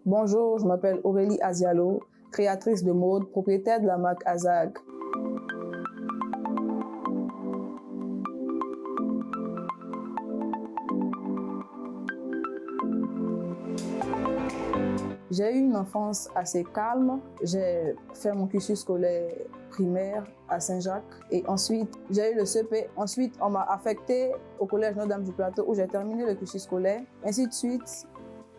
Bonjour, je m'appelle Aurélie Azialo, créatrice de mode, propriétaire de la marque Azag. J'ai eu une enfance assez calme. J'ai fait mon cursus scolaire primaire à Saint-Jacques et ensuite j'ai eu le CP. Ensuite, on m'a affectée au collège Notre-Dame du Plateau où j'ai terminé le cursus scolaire. Ainsi de suite,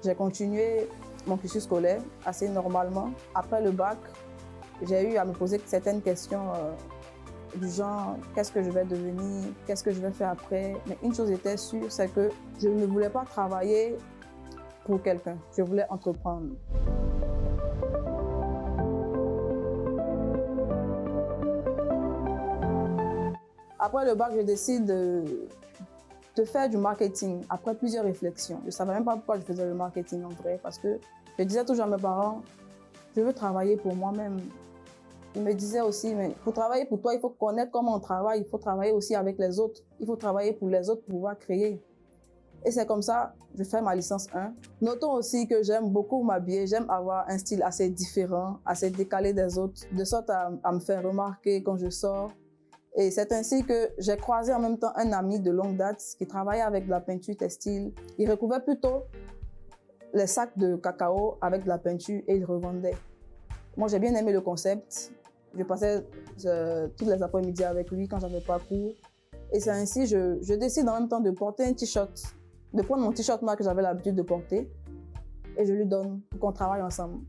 j'ai continué mon cursus scolaire assez normalement. Après le bac, j'ai eu à me poser certaines questions du genre qu'est-ce que je vais devenir, qu'est-ce que je vais faire après. Mais une chose était sûre, c'est que je ne voulais pas travailler pour quelqu'un. Je voulais entreprendre. Après le bac, je décide de faire du marketing après plusieurs réflexions. Je ne savais même pas pourquoi je faisais le marketing en vrai, parce que je disais toujours à mes parents, je veux travailler pour moi-même. Ils me disaient aussi, mais pour travailler pour toi, il faut connaître comment on travaille, il faut travailler aussi avec les autres, il faut travailler pour les autres pour pouvoir créer. Et c'est comme ça, je fais ma licence 1. Notons aussi que j'aime beaucoup m'habiller, j'aime avoir un style assez différent, assez décalé des autres, de sorte à me faire remarquer quand je sors. Et c'est ainsi que j'ai croisé en même temps un ami de longue date qui travaillait avec de la peinture textile. Il recouvrait plutôt les sacs de cacao avec de la peinture et il revendait. Moi, j'ai bien aimé le concept. Je passais tous les après-midi avec lui quand j'avais pas cours. Et c'est ainsi que je décide en même temps de porter un t-shirt, de prendre mon t-shirt moi que j'avais l'habitude de porter et je lui donne pour qu'on travaille ensemble.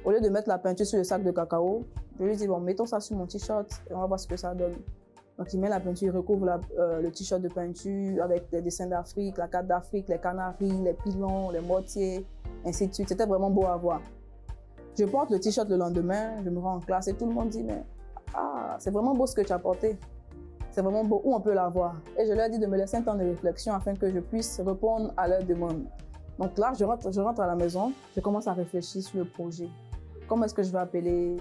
Au lieu de mettre la peinture sur le sac de cacao, je lui dis bon, mettons ça sur mon t-shirt et on va voir ce que ça donne. Donc il met la peinture, il recouvre le t-shirt de peinture avec des dessins d'Afrique, la carte d'Afrique, les canaris, les pilons, les mortiers, ainsi de suite. C'était vraiment beau à voir. Je porte le t-shirt le lendemain, je me rends en classe et tout le monde dit mais c'est vraiment beau ce que tu as porté. C'est vraiment beau, où on peut l'avoir. Et je leur ai dit de me laisser un temps de réflexion afin que je puisse répondre à leurs demandes. Donc là, je rentre à la maison, je commence à réfléchir sur le projet. Comment est-ce que je vais appeler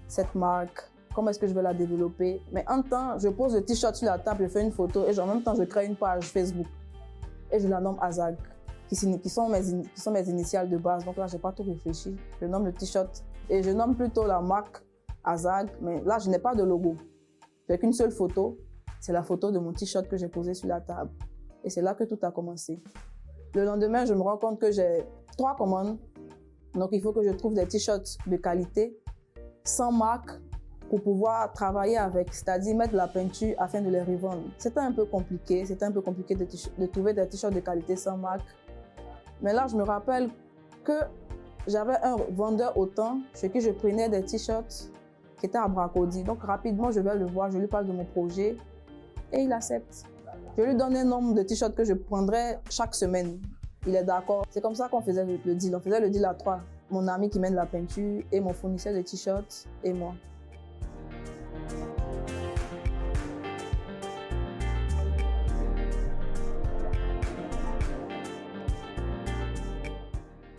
cette marque? Comment est-ce que je vais la développer? Mais en temps, je pose le t-shirt sur la table, je fais une photo et en même temps, je crée une page Facebook. Et je la nomme Azag, qui sont mes initiales de base. Donc là, je n'ai pas tout réfléchi. Je nomme le t-shirt et je nomme plutôt la marque Azag. Mais là, je n'ai pas de logo. J'ai qu'une seule photo, c'est la photo de mon t-shirt que j'ai posé sur la table. Et c'est là que tout a commencé. Le lendemain, je me rends compte que j'ai 3 commandes. Donc, il faut que je trouve des t-shirts de qualité, sans marque, pour pouvoir travailler avec, c'est-à-dire mettre de la peinture afin de les revendre. C'était un peu compliqué de trouver des t-shirts de qualité sans marque. Mais là, je me rappelle que j'avais un vendeur autant chez qui je prenais des t-shirts qui était à Bracody. Donc rapidement, je vais le voir, je lui parle de mon projet et il accepte. Je lui donne un nombre de t-shirts que je prendrais chaque semaine. Il est d'accord. C'est comme ça qu'on faisait le deal. On faisait le deal à 3. Mon ami qui mène la peinture et mon fournisseur de t-shirts et moi.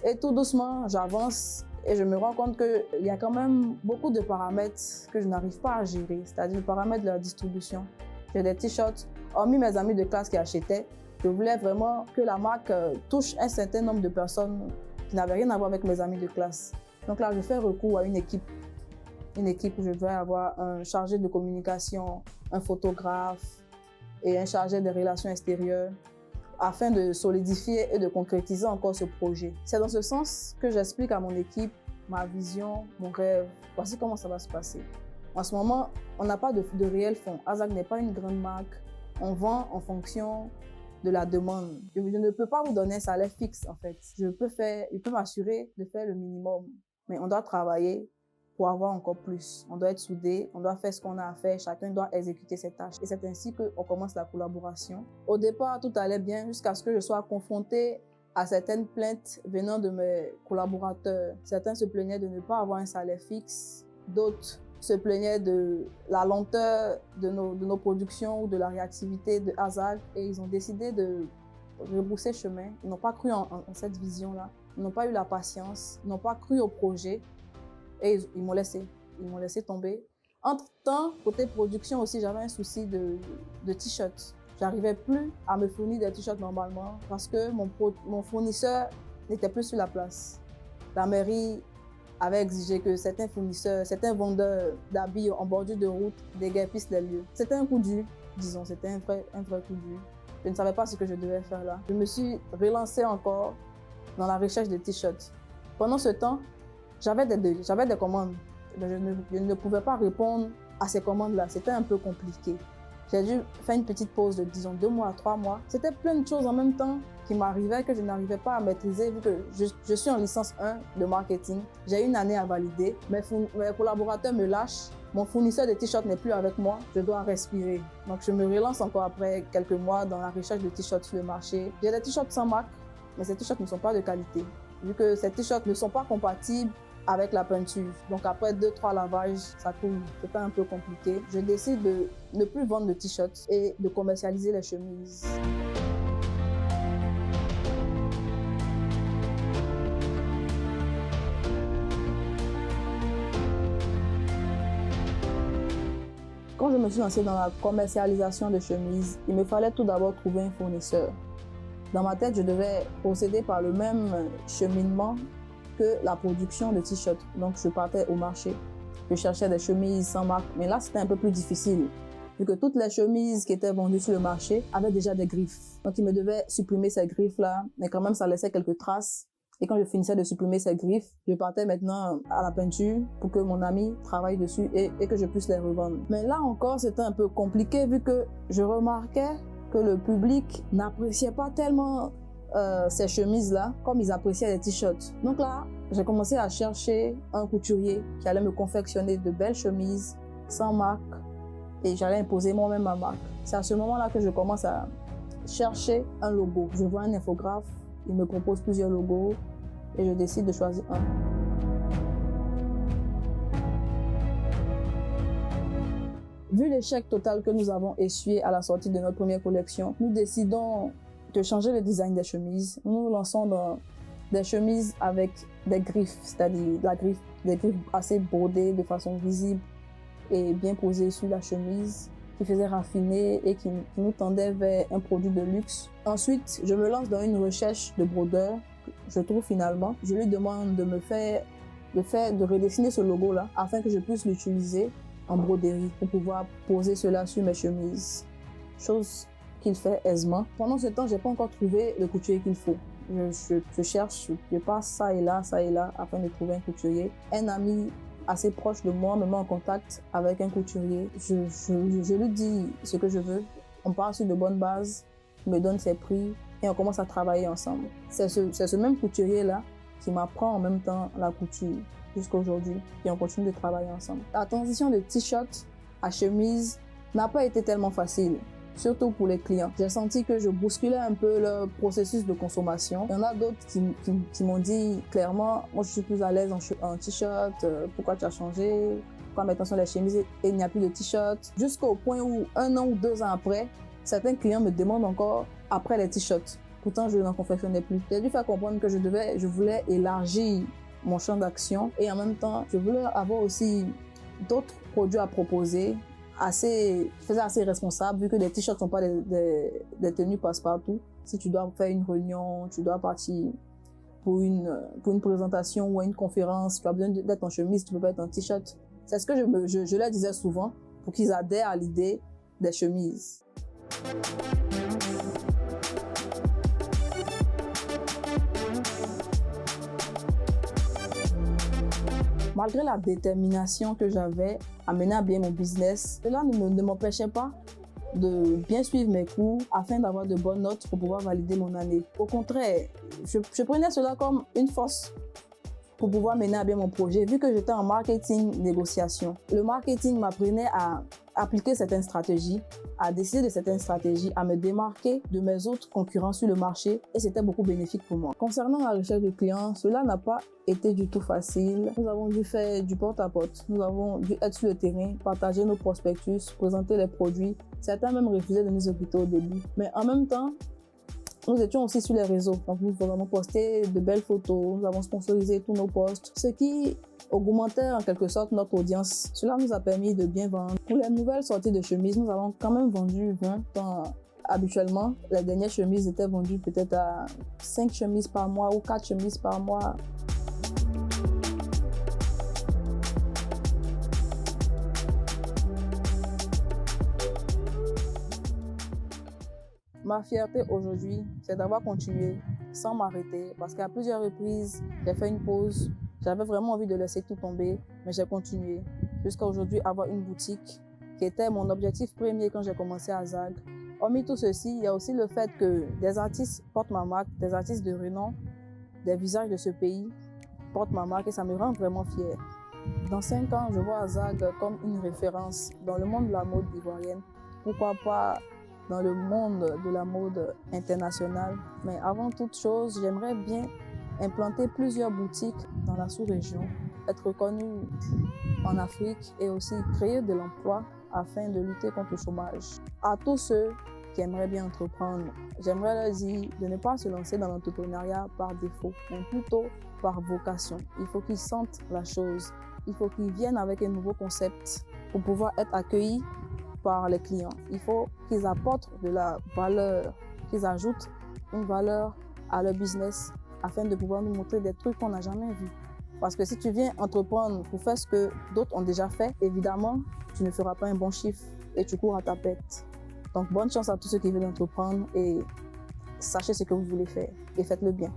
Et tout doucement, j'avance. Et je me rends compte qu'il y a quand même beaucoup de paramètres que je n'arrive pas à gérer, c'est-à-dire le paramètre de la distribution. J'ai des t-shirts, hormis mes amis de classe qui achetaient, je voulais vraiment que la marque touche un certain nombre de personnes qui n'avaient rien à voir avec mes amis de classe. Donc là, je fais recours à une équipe où je vais avoir un chargé de communication, un photographe et un chargé des relations extérieures, afin de solidifier et de concrétiser encore ce projet. C'est dans ce sens que j'explique à mon équipe ma vision, mon rêve. Voici comment ça va se passer. En ce moment, on n'a pas de réel fonds. Azag n'est pas une grande marque. On vend en fonction de la demande. Je ne peux pas vous donner un salaire fixe, en fait. Je peux m'assurer de faire le minimum. Mais on doit travailler pour avoir encore plus. On doit être soudés, on doit faire ce qu'on a à faire, chacun doit exécuter ses tâches. Et c'est ainsi qu'on commence la collaboration. Au départ, tout allait bien jusqu'à ce que je sois confrontée à certaines plaintes venant de mes collaborateurs. Certains se plaignaient de ne pas avoir un salaire fixe, d'autres se plaignaient de la lenteur de nos productions ou de la réactivité de Azag et ils ont décidé de rebrousser chemin. Ils n'ont pas cru en cette vision-là, ils n'ont pas eu la patience, ils n'ont pas cru au projet. Et ils m'ont laissé tomber. Entre-temps, côté production aussi, j'avais un souci de t-shirts. J'arrivais plus à me fournir des t-shirts normalement parce que mon fournisseur n'était plus sur la place. la mairie avait exigé que certains fournisseurs, certains vendeurs d'habits en bordure de route déguerpissent les lieux. C'était un coup dur, disons, c'était un vrai coup dur. Je ne savais pas ce que je devais faire là. Je me suis relancée encore dans la recherche de t-shirts. Pendant ce temps, j'avais des commandes. Je ne pouvais pas répondre à ces commandes-là. C'était un peu compliqué. J'ai dû faire une petite pause de, disons, 2 mois, 3 mois. C'était plein de choses en même temps qui m'arrivaient que je n'arrivais pas à maîtriser vu que je suis en licence 1 de marketing. J'ai une année à valider. Mes collaborateurs me lâchent. Mon fournisseur de t-shirts n'est plus avec moi. Je dois respirer. Donc, je me relance encore après quelques mois dans la recherche de t-shirts sur le marché. J'ai des t-shirts sans marque, mais ces t-shirts ne sont pas de qualité. Vu que ces t-shirts ne sont pas compatibles avec la peinture. Donc après 2-3 lavages, ça coule. C'était un peu compliqué. Je décide de ne plus vendre de t-shirts et de commercialiser les chemises. Quand je me suis lancée dans la commercialisation de chemises, il me fallait tout d'abord trouver un fournisseur. Dans ma tête, je devais procéder par le même cheminement que la production de t-shirts. Donc, je partais au marché. Je cherchais des chemises sans marque. Mais là, c'était un peu plus difficile. Vu que toutes les chemises qui étaient vendues sur le marché avaient déjà des griffes. Donc, il me devait supprimer ces griffes-là. Mais quand même, ça laissait quelques traces. Et quand je finissais de supprimer ces griffes, je partais maintenant à la peinture pour que mon ami travaille dessus et que je puisse les revendre. Mais là encore, c'était un peu compliqué vu que je remarquais que le public n'appréciait pas tellement ces chemises-là comme ils appréciaient les t-shirts. Donc là, j'ai commencé à chercher un couturier qui allait me confectionner de belles chemises sans marque et j'allais imposer moi-même ma marque. C'est à ce moment-là que je commence à chercher un logo. Je vois un infographe, il me propose plusieurs logos et je décide de choisir un. Vu l'échec total que nous avons essuyé à la sortie de notre première collection, nous décidons de changer le design des chemises. Nous nous lançons dans des chemises avec des griffes, c'est-à-dire des griffes assez brodées de façon visible et bien posées sur la chemise, qui faisaient raffiner et qui nous tendaient vers un produit de luxe. Ensuite, je me lance dans une recherche de brodeur. Je trouve finalement, je lui demande de redessiner ce logo-là afin que je puisse l'utiliser en broderie pour pouvoir poser cela sur mes chemises. Chose qu'il fait aisément. Pendant ce temps, j'ai pas encore trouvé le couturier qu'il faut. Je cherche, je passe ça et là, afin de trouver un couturier. Un ami assez proche de moi me met en contact avec un couturier. Je lui dis ce que je veux. On part sur de bonnes bases, il me donne ses prix et on commence à travailler ensemble. C'est ce même couturier-là qui m'apprend en même temps la couture jusqu'à aujourd'hui et on continue de travailler ensemble. La transition de t-shirt à chemise n'a pas été tellement facile, surtout pour les clients. J'ai senti que je bousculais un peu leur processus de consommation. Il y en a d'autres qui m'ont dit clairement, moi je suis plus à l'aise en t-shirt, pourquoi tu as changé? Pourquoi maintenant sur les chemises et il n'y a plus de t-shirt? Jusqu'au point où 1 an ou 2 ans après, certains clients me demandent encore après les t-shirts. Pourtant, je n'en confectionnais plus. J'ai dû faire comprendre que je voulais élargir mon champ d'action et en même temps, je voulais avoir aussi d'autres produits à proposer qui faisaient assez responsable vu que les t-shirts ne sont pas des tenues passe-partout. Si tu dois faire une réunion, tu dois partir pour une présentation ou une conférence, tu as besoin d'être en chemise, tu peux pas être en t-shirt. C'est ce que je leur disais souvent pour qu'ils adhèrent à l'idée des chemises. Malgré la détermination que j'avais à mener à bien mon business, cela ne m'empêchait pas de bien suivre mes cours afin d'avoir de bonnes notes pour pouvoir valider mon année. Au contraire, je prenais cela comme une force pour pouvoir mener à bien mon projet, vu que j'étais en marketing négociation. Le marketing m'apprenait à appliquer certaines stratégies, à décider de certaines stratégies, à me démarquer de mes autres concurrents sur le marché et c'était beaucoup bénéfique pour moi. Concernant la recherche de clients, cela n'a pas été du tout facile. Nous avons dû faire du porte-à-porte, nous avons dû être sur le terrain, partager nos prospectus, présenter les produits. Certains même refusaient de nous écouter au début. Mais en même temps, nous étions aussi sur les réseaux, donc nous avons posté de belles photos, nous avons sponsorisé tous nos posts, ce qui augmentait en quelque sorte notre audience. Cela nous a permis de bien vendre. Pour les nouvelles sorties de chemises, nous avons quand même vendu 20 tant habituellement, les dernières chemises étaient vendues peut-être à 5 chemises par mois ou 4 chemises par mois. Ma fierté aujourd'hui, c'est d'avoir continué sans m'arrêter parce qu'à plusieurs reprises, j'ai fait une pause. J'avais vraiment envie de laisser tout tomber, mais j'ai continué jusqu'à aujourd'hui avoir une boutique qui était mon objectif premier quand j'ai commencé à Zag. Hormis tout ceci, il y a aussi le fait que des artistes portent ma marque, des artistes de renom, des visages de ce pays portent ma marque et ça me rend vraiment fière. Dans 5 ans, je vois Zag comme une référence dans le monde de la mode ivoirienne. Pourquoi pas dans le monde de la mode internationale. Mais avant toute chose, j'aimerais bien implanter plusieurs boutiques dans la sous-région, être reconnu en Afrique et aussi créer de l'emploi afin de lutter contre le chômage. À tous ceux qui aimeraient bien entreprendre, j'aimerais leur dire de ne pas se lancer dans l'entrepreneuriat par défaut, mais plutôt par vocation. Il faut qu'ils sentent la chose. Il faut qu'ils viennent avec un nouveau concept pour pouvoir être accueillis par les clients. Il faut qu'ils apportent de la valeur, qu'ils ajoutent une valeur à leur business afin de pouvoir nous montrer des trucs qu'on n'a jamais vus. Parce que si tu viens entreprendre pour faire ce que d'autres ont déjà fait, évidemment, tu ne feras pas un bon chiffre et tu cours à ta perte. Donc, bonne chance à tous ceux qui veulent entreprendre et sachez ce que vous voulez faire et faites-le bien.